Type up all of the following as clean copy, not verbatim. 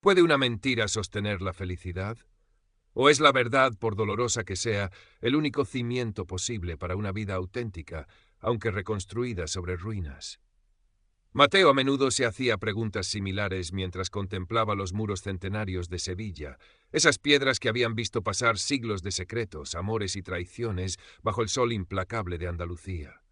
¿Puede una mentira sostener la felicidad? ¿O es la verdad, por dolorosa que sea, el único cimiento posible para una vida auténtica, aunque reconstruida sobre ruinas? Mateo a menudo se hacía preguntas similares mientras contemplaba los muros centenarios de Sevilla, esas piedras que habían visto pasar siglos de secretos, amores y traiciones bajo el sol implacable de Andalucía.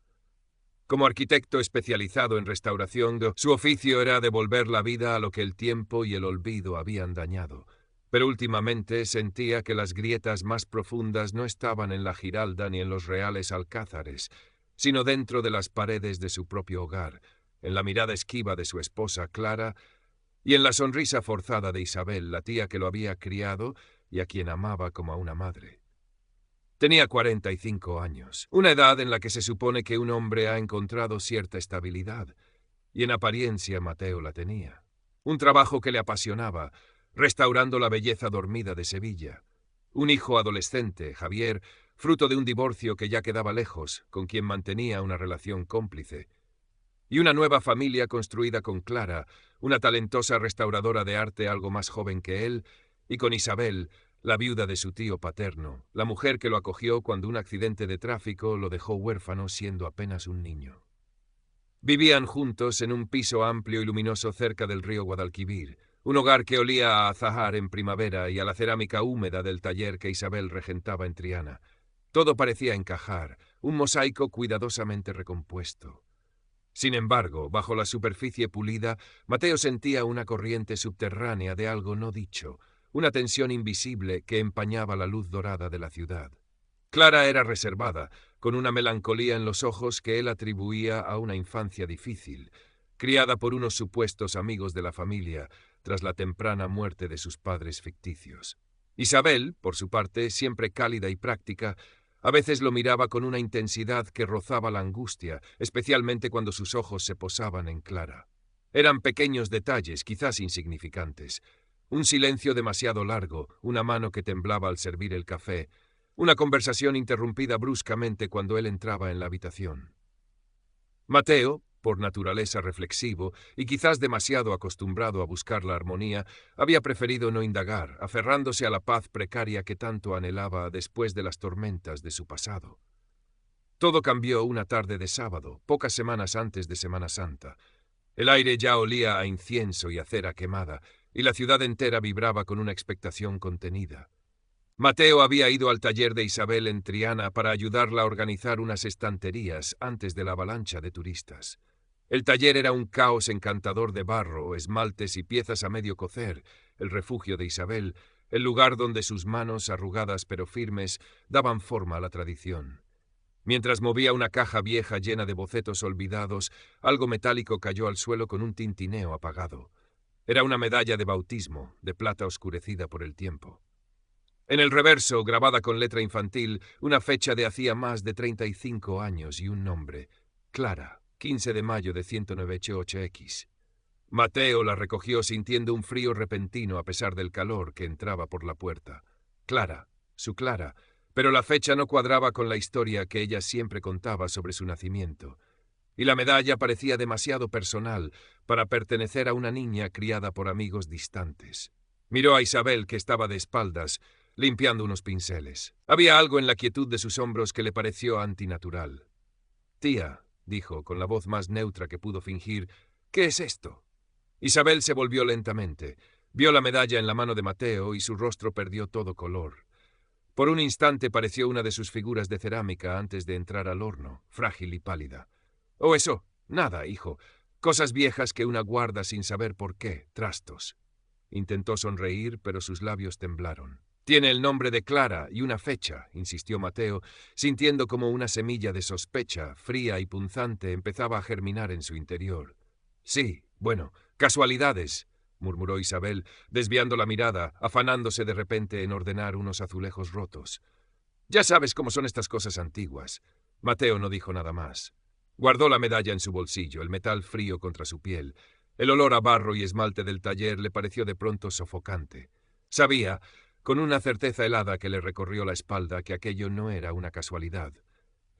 Como arquitecto especializado en restauración, su oficio era devolver la vida a lo que el tiempo y el olvido habían dañado. Pero últimamente sentía que las grietas más profundas no estaban en la Giralda ni en los reales alcázares, sino dentro de las paredes de su propio hogar, en la mirada esquiva de su esposa Clara y en la sonrisa forzada de Isabel, la tía que lo había criado y a quien amaba como a una madre. Tenía 45 años, una edad en la que se supone que un hombre ha encontrado cierta estabilidad, y en apariencia Mateo la tenía. Un trabajo que le apasionaba, restaurando la belleza dormida de Sevilla. Un hijo adolescente, Javier, fruto de un divorcio que ya quedaba lejos, con quien mantenía una relación cómplice. Y una nueva familia construida con Clara, una talentosa restauradora de arte algo más joven que él, y con Isabel, la viuda de su tío paterno, la mujer que lo acogió cuando un accidente de tráfico lo dejó huérfano siendo apenas un niño. Vivían juntos en un piso amplio y luminoso cerca del río Guadalquivir, un hogar que olía a azahar en primavera y a la cerámica húmeda del taller que Isabel regentaba en Triana. Todo parecía encajar, un mosaico cuidadosamente recompuesto. Sin embargo, bajo la superficie pulida, Mateo sentía una corriente subterránea de algo no dicho, una tensión invisible que empañaba la luz dorada de la ciudad. Clara era reservada, con una melancolía en los ojos que él atribuía a una infancia difícil, criada por unos supuestos amigos de la familia tras la temprana muerte de sus padres ficticios. Isabel, por su parte, siempre cálida y práctica, a veces lo miraba con una intensidad que rozaba la angustia, especialmente cuando sus ojos se posaban en Clara. Eran pequeños detalles, quizás insignificantes. Un silencio demasiado largo, una mano que temblaba al servir el café, una conversación interrumpida bruscamente cuando él entraba en la habitación. Mateo, por naturaleza reflexivo y quizás demasiado acostumbrado a buscar la armonía, había preferido no indagar, aferrándose a la paz precaria que tanto anhelaba después de las tormentas de su pasado. Todo cambió una tarde de sábado, pocas semanas antes de Semana Santa. El aire ya olía a incienso y a cera quemada, y la ciudad entera vibraba con una expectación contenida. Mateo había ido al taller de Isabel en Triana para ayudarla a organizar unas estanterías antes de la avalancha de turistas. El taller era un caos encantador de barro, esmaltes y piezas a medio cocer, el refugio de Isabel, el lugar donde sus manos, arrugadas pero firmes, daban forma a la tradición. Mientras movía una caja vieja llena de bocetos olvidados, algo metálico cayó al suelo con un tintineo apagado. Era una medalla de bautismo, de plata oscurecida por el tiempo. En el reverso, grabada con letra infantil, una fecha de hacía más de 35 años y un nombre: Clara, 15 de mayo de 198X. Mateo la recogió sintiendo un frío repentino a pesar del calor que entraba por la puerta. Clara, su Clara, pero la fecha no cuadraba con la historia que ella siempre contaba sobre su nacimiento, y la medalla parecía demasiado personal para pertenecer a una niña criada por amigos distantes. Miró a Isabel, que estaba de espaldas, limpiando unos pinceles. Había algo en la quietud de sus hombros que le pareció antinatural. «Tía», dijo, con la voz más neutra que pudo fingir, «¿qué es esto?». Isabel se volvió lentamente, vio la medalla en la mano de Mateo y su rostro perdió todo color. Por un instante pareció una de sus figuras de cerámica antes de entrar al horno, frágil y pálida. «Oh, eso, nada, hijo. Cosas viejas que una guarda sin saber por qué, trastos». Intentó sonreír, pero sus labios temblaron. «Tiene el nombre de Clara y una fecha», insistió Mateo, sintiendo como una semilla de sospecha, fría y punzante, empezaba a germinar en su interior. «Sí, bueno, casualidades», murmuró Isabel, desviando la mirada, afanándose de repente en ordenar unos azulejos rotos. «Ya sabes cómo son estas cosas antiguas». Mateo no dijo nada más. Guardó la medalla en su bolsillo, el metal frío contra su piel. El olor a barro y esmalte del taller le pareció de pronto sofocante. Sabía, con una certeza helada que le recorrió la espalda, que aquello no era una casualidad.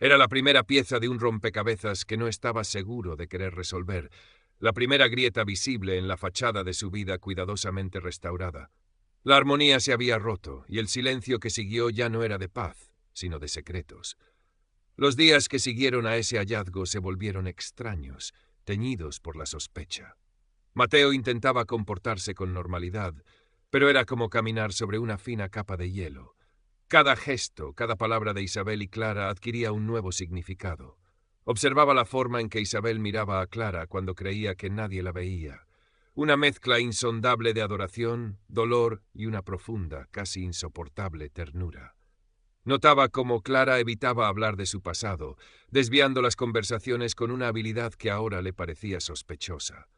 Era la primera pieza de un rompecabezas que no estaba seguro de querer resolver, la primera grieta visible en la fachada de su vida cuidadosamente restaurada. La armonía se había roto, y el silencio que siguió ya no era de paz, sino de secretos. Los días que siguieron a ese hallazgo se volvieron extraños, teñidos por la sospecha. Mateo intentaba comportarse con normalidad, pero era como caminar sobre una fina capa de hielo. Cada gesto, cada palabra de Isabel y Clara adquiría un nuevo significado. Observaba la forma en que Isabel miraba a Clara cuando creía que nadie la veía. Una mezcla insondable de adoración, dolor y una profunda, casi insoportable ternura. Notaba cómo Clara evitaba hablar de su pasado, desviando las conversaciones con una habilidad que ahora le parecía sospechosa.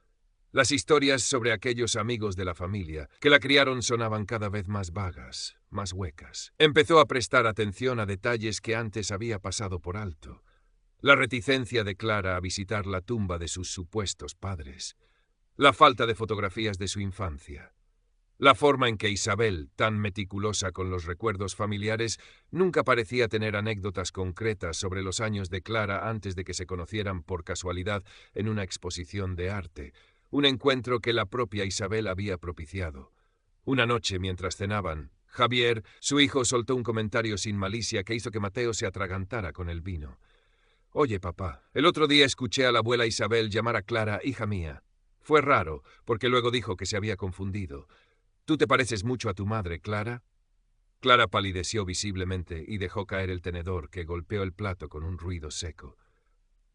Las historias sobre aquellos amigos de la familia que la criaron sonaban cada vez más vagas, más huecas. Empezó a prestar atención a detalles que antes había pasado por alto. La reticencia de Clara a visitar la tumba de sus supuestos padres. La falta de fotografías de su infancia. La forma en que Isabel, tan meticulosa con los recuerdos familiares, nunca parecía tener anécdotas concretas sobre los años de Clara antes de que se conocieran por casualidad en una exposición de arte. Un encuentro que la propia Isabel había propiciado. Una noche, mientras cenaban, Javier, su hijo, soltó un comentario sin malicia que hizo que Mateo se atragantara con el vino. «Oye, papá, el otro día escuché a la abuela Isabel llamar a Clara hija mía. Fue raro, porque luego dijo que se había confundido. ¿Tú te pareces mucho a tu madre, Clara?» Clara palideció visiblemente y dejó caer el tenedor, que golpeó el plato con un ruido seco.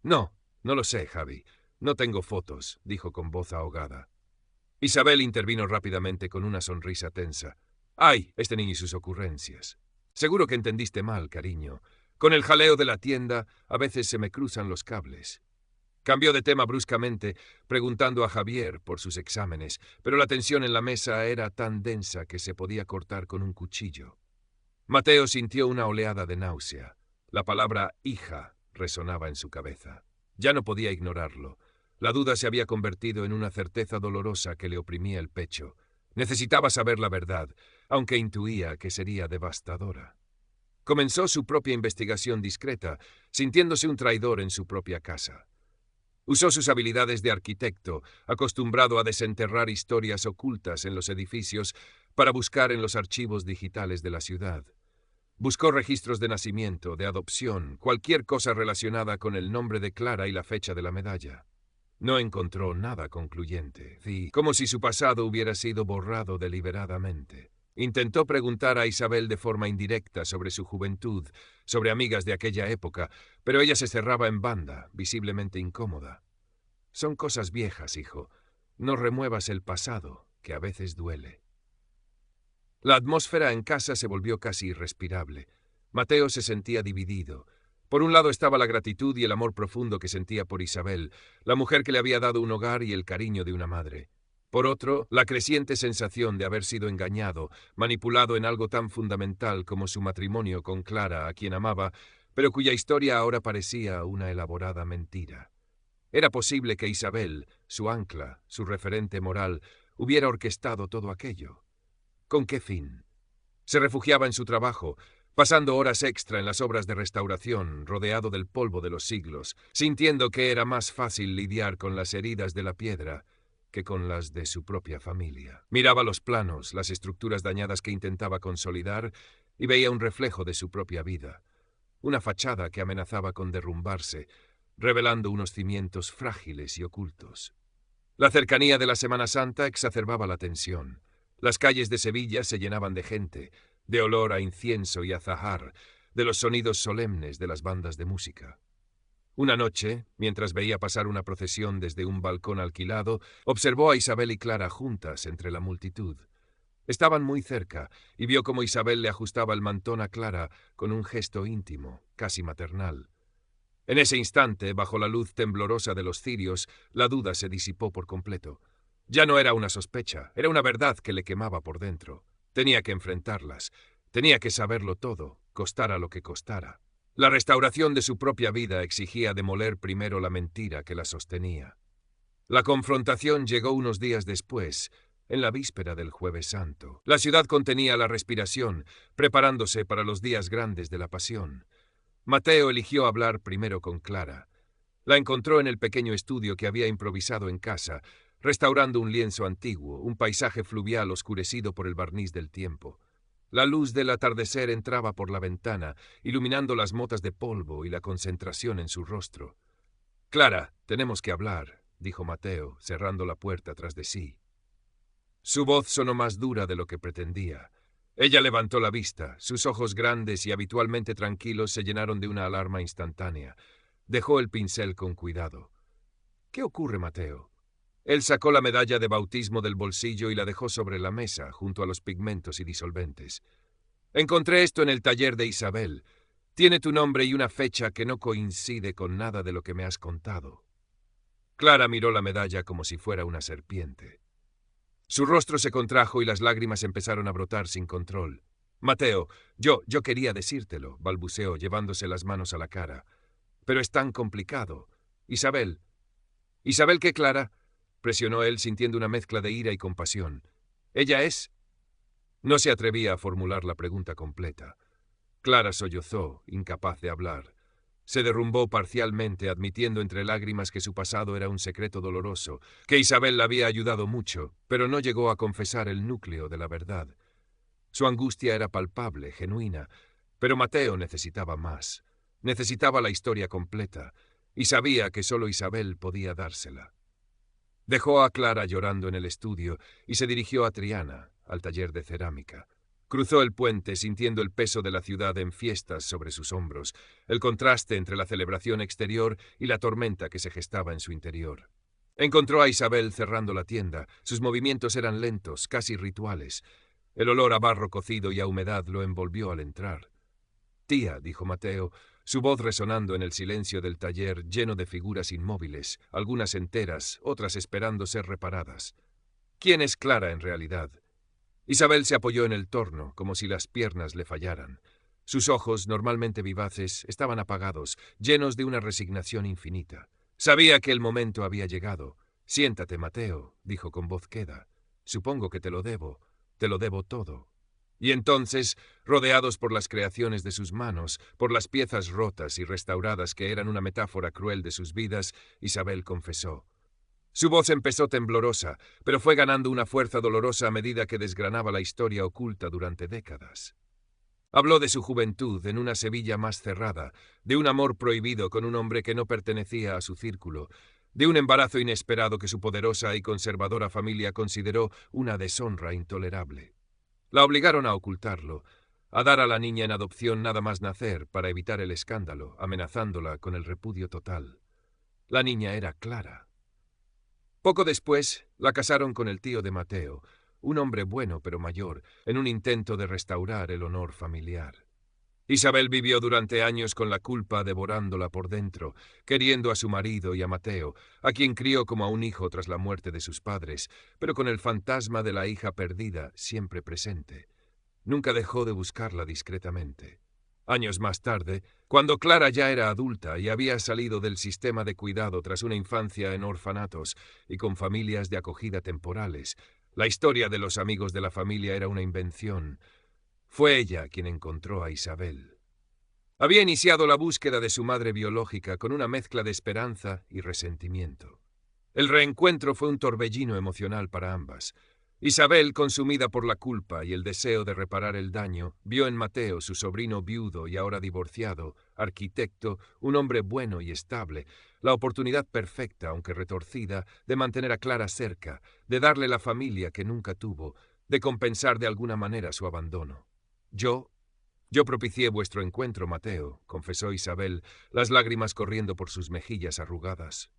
«No, no lo sé, Javi. No tengo fotos», dijo con voz ahogada. Isabel intervino rápidamente con una sonrisa tensa. «Ay, este niño y sus ocurrencias. Seguro que entendiste mal, cariño. Con el jaleo de la tienda, a veces se me cruzan los cables». Cambió de tema bruscamente, preguntando a Javier por sus exámenes, pero la tensión en la mesa era tan densa que se podía cortar con un cuchillo. Mateo sintió una oleada de náusea. La palabra hija resonaba en su cabeza. Ya no podía ignorarlo. La duda se había convertido en una certeza dolorosa que le oprimía el pecho. Necesitaba saber la verdad, aunque intuía que sería devastadora. Comenzó su propia investigación discreta, sintiéndose un traidor en su propia casa. Usó sus habilidades de arquitecto, acostumbrado a desenterrar historias ocultas en los edificios, para buscar en los archivos digitales de la ciudad. Buscó registros de nacimiento, de adopción, cualquier cosa relacionada con el nombre de Clara y la fecha de la medalla. No encontró nada concluyente, como si su pasado hubiera sido borrado deliberadamente. Intentó preguntar a Isabel de forma indirecta sobre su juventud, sobre amigas de aquella época, pero ella se cerraba en banda, visiblemente incómoda. «Son cosas viejas, hijo. No remuevas el pasado, que a veces duele». La atmósfera en casa se volvió casi irrespirable. Mateo se sentía dividido. Por un lado estaba la gratitud y el amor profundo que sentía por Isabel, la mujer que le había dado un hogar y el cariño de una madre. Por otro, la creciente sensación de haber sido engañado, manipulado en algo tan fundamental como su matrimonio con Clara, a quien amaba, pero cuya historia ahora parecía una elaborada mentira. Era posible que Isabel, su ancla, su referente moral, hubiera orquestado todo aquello. ¿Con qué fin? Se refugiaba en su trabajo, pasando horas extra en las obras de restauración, rodeado del polvo de los siglos, sintiendo que era más fácil lidiar con las heridas de la piedra que con las de su propia familia. Miraba los planos, las estructuras dañadas que intentaba consolidar, y veía un reflejo de su propia vida, una fachada que amenazaba con derrumbarse, revelando unos cimientos frágiles y ocultos. La cercanía de la Semana Santa exacerbaba la tensión. Las calles de Sevilla se llenaban de gente, de olor a incienso y azahar, de los sonidos solemnes de las bandas de música. Una noche, mientras veía pasar una procesión desde un balcón alquilado, observó a Isabel y Clara juntas entre la multitud. Estaban muy cerca, y vio cómo Isabel le ajustaba el mantón a Clara con un gesto íntimo, casi maternal. En ese instante, bajo la luz temblorosa de los cirios, la duda se disipó por completo. Ya no era una sospecha, era una verdad que le quemaba por dentro. Tenía que enfrentarlas, tenía que saberlo todo, costara lo que costara. La restauración de su propia vida exigía demoler primero la mentira que la sostenía. La confrontación llegó unos días después, en la víspera del Jueves Santo. La ciudad contenía la respiración, preparándose para los días grandes de la Pasión. Mateo eligió hablar primero con Clara. La encontró en el pequeño estudio que había improvisado en casa, restaurando un lienzo antiguo, un paisaje fluvial oscurecido por el barniz del tiempo. La luz del atardecer entraba por la ventana, iluminando las motas de polvo y la concentración en su rostro. «Clara, tenemos que hablar», dijo Mateo, cerrando la puerta tras de sí. Su voz sonó más dura de lo que pretendía. Ella levantó la vista. Sus ojos grandes y habitualmente tranquilos se llenaron de una alarma instantánea. Dejó el pincel con cuidado. «¿Qué ocurre, Mateo?» Él sacó la medalla de bautismo del bolsillo y la dejó sobre la mesa, junto a los pigmentos y disolventes. «Encontré esto en el taller de Isabel. Tiene tu nombre y una fecha que no coincide con nada de lo que me has contado». Clara miró la medalla como si fuera una serpiente. Su rostro se contrajo y las lágrimas empezaron a brotar sin control. «Mateo, yo quería decírtelo», balbuceó, llevándose las manos a la cara. «Pero es tan complicado. Isabel». «¿Isabel qué, Clara?», presionó él, sintiendo una mezcla de ira y compasión. «¿Ella es...?» No se atrevía a formular la pregunta completa. Clara sollozó, incapaz de hablar. Se derrumbó parcialmente, admitiendo entre lágrimas que su pasado era un secreto doloroso, que Isabel la había ayudado mucho, pero no llegó a confesar el núcleo de la verdad. Su angustia era palpable, genuina, pero Mateo necesitaba más. Necesitaba la historia completa, y sabía que solo Isabel podía dársela. Dejó a Clara llorando en el estudio y se dirigió a Triana, al taller de cerámica. Cruzó el puente sintiendo el peso de la ciudad en fiestas sobre sus hombros, el contraste entre la celebración exterior y la tormenta que se gestaba en su interior. Encontró a Isabel cerrando la tienda. Sus movimientos eran lentos, casi rituales. El olor a barro cocido y a humedad lo envolvió al entrar. «Tía», dijo Mateo, su voz resonando en el silencio del taller lleno de figuras inmóviles, algunas enteras, otras esperando ser reparadas. ¿Quién es Clara en realidad? Isabel se apoyó en el torno, como si las piernas le fallaran. Sus ojos, normalmente vivaces, estaban apagados, llenos de una resignación infinita. Sabía que el momento había llegado. «Siéntate, Mateo», dijo con voz queda. «Supongo que te lo debo todo». Y entonces, rodeados por las creaciones de sus manos, por las piezas rotas y restauradas que eran una metáfora cruel de sus vidas, Isabel confesó. Su voz empezó temblorosa, pero fue ganando una fuerza dolorosa a medida que desgranaba la historia oculta durante décadas. Habló de su juventud en una Sevilla más cerrada, de un amor prohibido con un hombre que no pertenecía a su círculo, de un embarazo inesperado que su poderosa y conservadora familia consideró una deshonra intolerable. La obligaron a ocultarlo, a dar a la niña en adopción nada más nacer para evitar el escándalo, amenazándola con el repudio total. La niña era Clara. Poco después, la casaron con el tío de Mateo, un hombre bueno pero mayor, en un intento de restaurar el honor familiar. Isabel vivió durante años con la culpa devorándola por dentro, queriendo a su marido y a Mateo, a quien crió como a un hijo tras la muerte de sus padres, pero con el fantasma de la hija perdida siempre presente. Nunca dejó de buscarla discretamente. Años más tarde, cuando Clara ya era adulta y había salido del sistema de cuidado tras una infancia en orfanatos y con familias de acogida temporales, la historia de los amigos de la familia era una invención. Fue ella quien encontró a Isabel. Había iniciado la búsqueda de su madre biológica con una mezcla de esperanza y resentimiento. El reencuentro fue un torbellino emocional para ambas. Isabel, consumida por la culpa y el deseo de reparar el daño, vio en Mateo, su sobrino viudo y ahora divorciado, arquitecto, un hombre bueno y estable, la oportunidad perfecta, aunque retorcida, de mantener a Clara cerca, de darle la familia que nunca tuvo, de compensar de alguna manera su abandono. Yo propicié vuestro encuentro, Mateo», confesó Isabel, las lágrimas corriendo por sus mejillas arrugadas.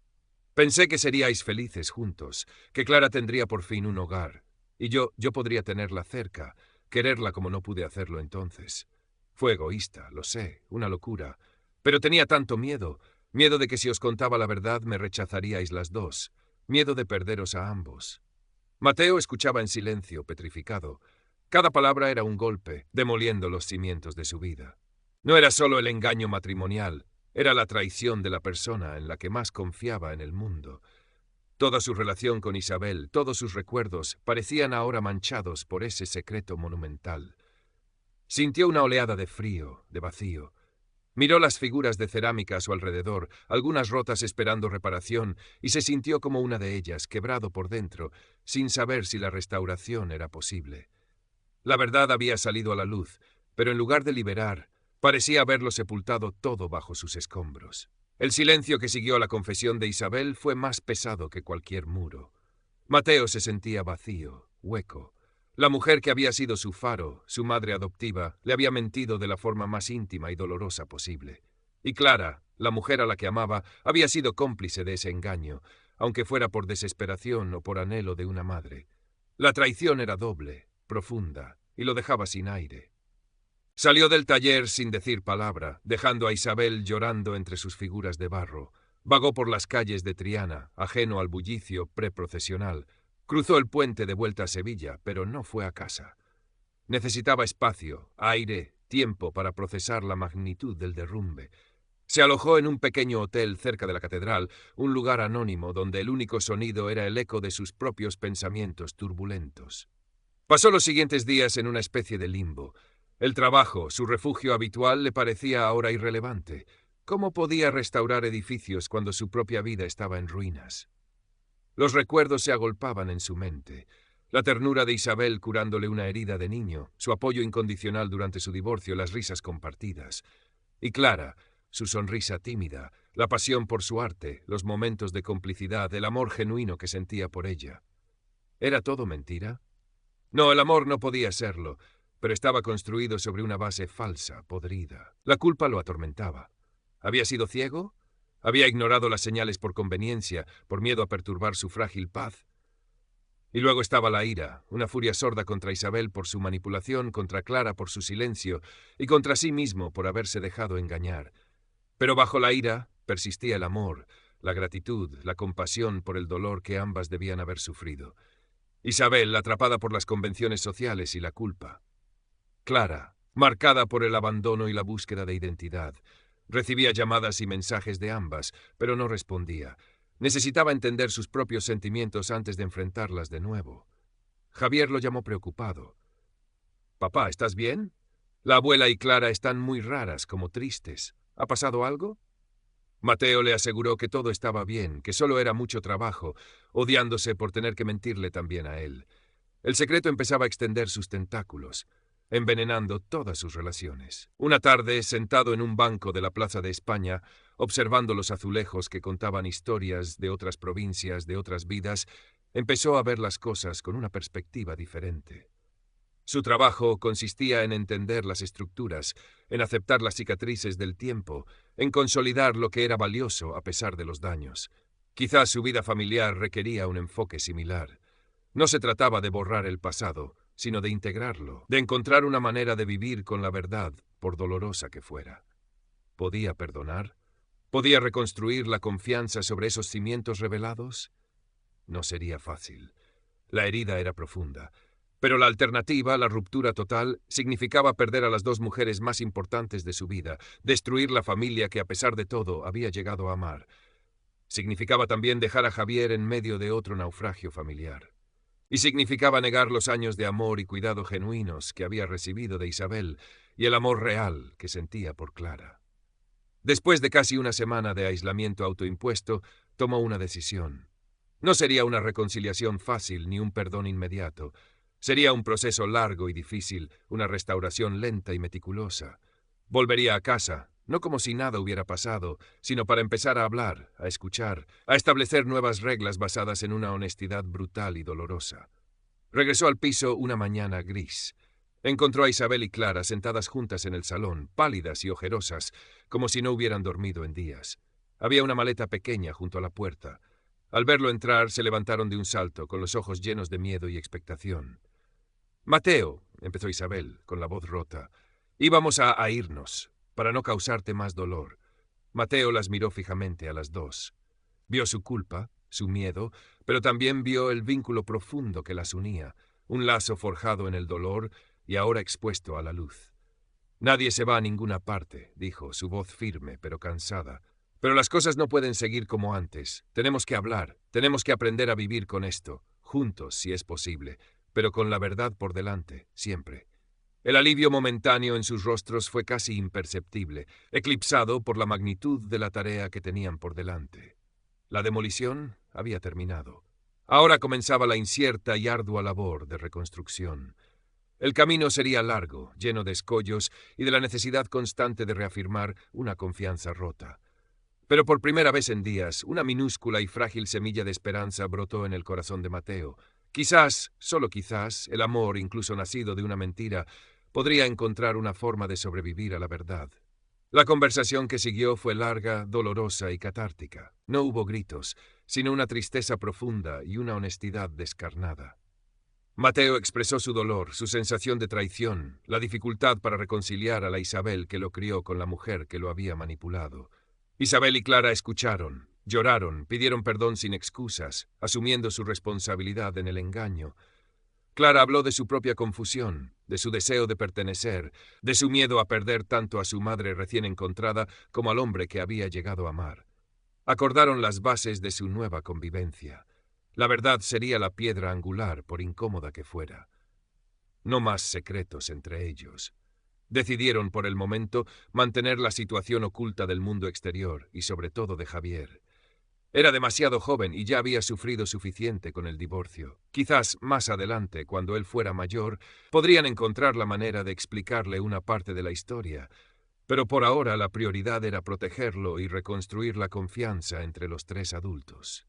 «Pensé que seríais felices juntos, que Clara tendría por fin un hogar, y yo podría tenerla cerca, quererla como no pude hacerlo entonces. Fue egoísta, lo sé, una locura, pero tenía tanto miedo de que si os contaba la verdad me rechazaríais las dos, miedo de perderos a ambos». Mateo escuchaba en silencio, petrificado. Cada palabra era un golpe, demoliendo los cimientos de su vida. No era solo el engaño matrimonial, era la traición de la persona en la que más confiaba en el mundo. Toda su relación con Isabel, todos sus recuerdos, parecían ahora manchados por ese secreto monumental. Sintió una oleada de frío, de vacío. Miró las figuras de cerámica a su alrededor, algunas rotas esperando reparación, y se sintió como una de ellas, quebrado por dentro, sin saber si la restauración era posible. La verdad había salido a la luz, pero en lugar de liberar, parecía haberlo sepultado todo bajo sus escombros. El silencio que siguió a la confesión de Isabel fue más pesado que cualquier muro. Mateo se sentía vacío, hueco. La mujer que había sido su faro, su madre adoptiva, le había mentido de la forma más íntima y dolorosa posible. Y Clara, la mujer a la que amaba, había sido cómplice de ese engaño, aunque fuera por desesperación o por anhelo de una madre. La traición era doble, profunda, y lo dejaba sin aire. Salió del taller sin decir palabra, dejando a Isabel llorando entre sus figuras de barro. Vagó por las calles de Triana, ajeno al bullicio preprocesional. Cruzó el puente de vuelta a Sevilla, pero no fue a casa. Necesitaba espacio, aire, tiempo para procesar la magnitud del derrumbe. Se alojó en un pequeño hotel cerca de la catedral, un lugar anónimo donde el único sonido era el eco de sus propios pensamientos turbulentos. Pasó los siguientes días en una especie de limbo. El trabajo, su refugio habitual, le parecía ahora irrelevante. ¿Cómo podía restaurar edificios cuando su propia vida estaba en ruinas? Los recuerdos se agolpaban en su mente. La ternura de Isabel curándole una herida de niño, su apoyo incondicional durante su divorcio, las risas compartidas. Y Clara, su sonrisa tímida, la pasión por su arte, los momentos de complicidad, el amor genuino que sentía por ella. ¿Era todo mentira? No, el amor no podía serlo, pero estaba construido sobre una base falsa, podrida. La culpa lo atormentaba. ¿Había sido ciego? ¿Había ignorado las señales por conveniencia, por miedo a perturbar su frágil paz? Y luego estaba la ira, una furia sorda contra Isabel por su manipulación, contra Clara por su silencio, y contra sí mismo por haberse dejado engañar. Pero bajo la ira persistía el amor, la gratitud, la compasión por el dolor que ambas debían haber sufrido. Isabel, atrapada por las convenciones sociales y la culpa. Clara, marcada por el abandono y la búsqueda de identidad. Recibía llamadas y mensajes de ambas, pero no respondía. Necesitaba entender sus propios sentimientos antes de enfrentarlas de nuevo. Javier lo llamó preocupado. «Papá, ¿estás bien? La abuela y Clara están muy raras, como tristes. ¿Ha pasado algo?» Mateo le aseguró que todo estaba bien, que solo era mucho trabajo, odiándose por tener que mentirle también a él. El secreto empezaba a extender sus tentáculos, envenenando todas sus relaciones. Una tarde, sentado en un banco de la Plaza de España, observando los azulejos que contaban historias de otras provincias, de otras vidas, empezó a ver las cosas con una perspectiva diferente. Su trabajo consistía en entender las estructuras, en aceptar las cicatrices del tiempo, en consolidar lo que era valioso a pesar de los daños. Quizás su vida familiar requería un enfoque similar. No se trataba de borrar el pasado, sino de integrarlo, de encontrar una manera de vivir con la verdad, por dolorosa que fuera. ¿Podía perdonar? ¿Podía reconstruir la confianza sobre esos cimientos revelados? No sería fácil. La herida era profunda. Pero la alternativa, la ruptura total, significaba perder a las dos mujeres más importantes de su vida, destruir la familia que a pesar de todo había llegado a amar. Significaba también dejar a Javier en medio de otro naufragio familiar. Y significaba negar los años de amor y cuidado genuinos que había recibido de Isabel y el amor real que sentía por Clara. Después de casi una semana de aislamiento autoimpuesto, tomó una decisión. No sería una reconciliación fácil ni un perdón inmediato. Sería un proceso largo y difícil, una restauración lenta y meticulosa. Volvería a casa, no como si nada hubiera pasado, sino para empezar a hablar, a escuchar, a establecer nuevas reglas basadas en una honestidad brutal y dolorosa. Regresó al piso una mañana gris. Encontró a Isabel y Clara sentadas juntas en el salón, pálidas y ojerosas, como si no hubieran dormido en días. Había una maleta pequeña junto a la puerta. Al verlo entrar, se levantaron de un salto, con los ojos llenos de miedo y expectación. «Mateo», empezó Isabel, con la voz rota, «íbamos a irnos, para no causarte más dolor». Mateo las miró fijamente a las dos. Vio su culpa, su miedo, pero también vio el vínculo profundo que las unía, un lazo forjado en el dolor y ahora expuesto a la luz. «Nadie se va a ninguna parte», dijo, su voz firme pero cansada. «Pero las cosas no pueden seguir como antes. Tenemos que hablar, tenemos que aprender a vivir con esto, juntos si es posible, pero con la verdad por delante, siempre». El alivio momentáneo en sus rostros fue casi imperceptible, eclipsado por la magnitud de la tarea que tenían por delante. La demolición había terminado. Ahora comenzaba la incierta y ardua labor de reconstrucción. El camino sería largo, lleno de escollos y de la necesidad constante de reafirmar una confianza rota. Pero por primera vez en días, una minúscula y frágil semilla de esperanza brotó en el corazón de Mateo. Quizás, solo quizás, el amor, incluso nacido de una mentira, podría encontrar una forma de sobrevivir a la verdad. La conversación que siguió fue larga, dolorosa y catártica. No hubo gritos, sino una tristeza profunda y una honestidad descarnada. Mateo expresó su dolor, su sensación de traición, la dificultad para reconciliar a la Isabel que lo crió con la mujer que lo había manipulado. Isabel y Clara escucharon, lloraron, pidieron perdón sin excusas, asumiendo su responsabilidad en el engaño. Clara habló de su propia confusión, de su deseo de pertenecer, de su miedo a perder tanto a su madre recién encontrada como al hombre que había llegado a amar. Acordaron las bases de su nueva convivencia. La verdad sería la piedra angular, por incómoda que fuera. No más secretos entre ellos. Decidieron, por el momento, mantener la situación oculta del mundo exterior y sobre todo de Javier. Era demasiado joven y ya había sufrido suficiente con el divorcio. Quizás más adelante, cuando él fuera mayor, podrían encontrar la manera de explicarle una parte de la historia, pero por ahora la prioridad era protegerlo y reconstruir la confianza entre los tres adultos.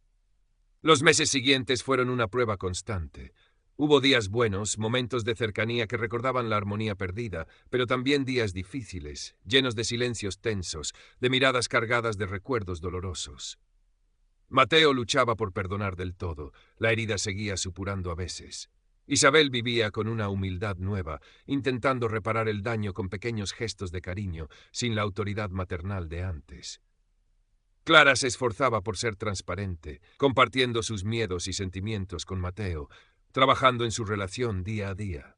Los meses siguientes fueron una prueba constante. Hubo días buenos, momentos de cercanía que recordaban la armonía perdida, pero también días difíciles, llenos de silencios tensos, de miradas cargadas de recuerdos dolorosos. Mateo luchaba por perdonar del todo, la herida seguía supurando a veces. Isabel vivía con una humildad nueva, intentando reparar el daño con pequeños gestos de cariño, sin la autoridad maternal de antes. Clara se esforzaba por ser transparente, compartiendo sus miedos y sentimientos con Mateo, trabajando en su relación día a día.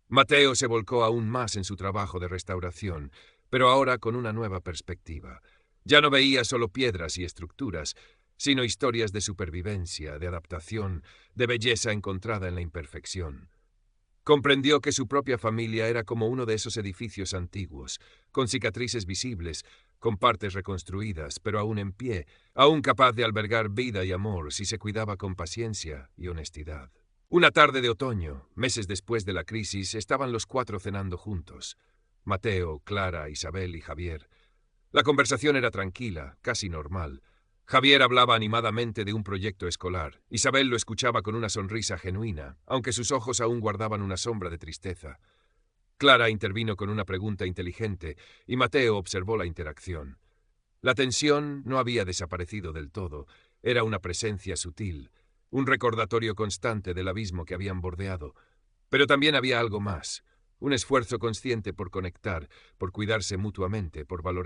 Mateo se volcó aún más en su trabajo de restauración, pero ahora con una nueva perspectiva. Ya no veía solo piedras y estructuras, sino historias de supervivencia, de adaptación, de belleza encontrada en la imperfección. Comprendió que su propia familia era como uno de esos edificios antiguos, con cicatrices visibles, con partes reconstruidas, pero aún en pie, aún capaz de albergar vida y amor si se cuidaba con paciencia y honestidad. Una tarde de otoño, meses después de la crisis, estaban los cuatro cenando juntos. Mateo, Clara, Isabel y Javier. La conversación era tranquila, casi normal. Javier hablaba animadamente de un proyecto escolar. Isabel lo escuchaba con una sonrisa genuina, aunque sus ojos aún guardaban una sombra de tristeza. Clara intervino con una pregunta inteligente, y Mateo observó la interacción. La tensión no había desaparecido del todo, era una presencia sutil, un recordatorio constante del abismo que habían bordeado. Pero también había algo más, un esfuerzo consciente por conectar, por cuidarse mutuamente, por valorar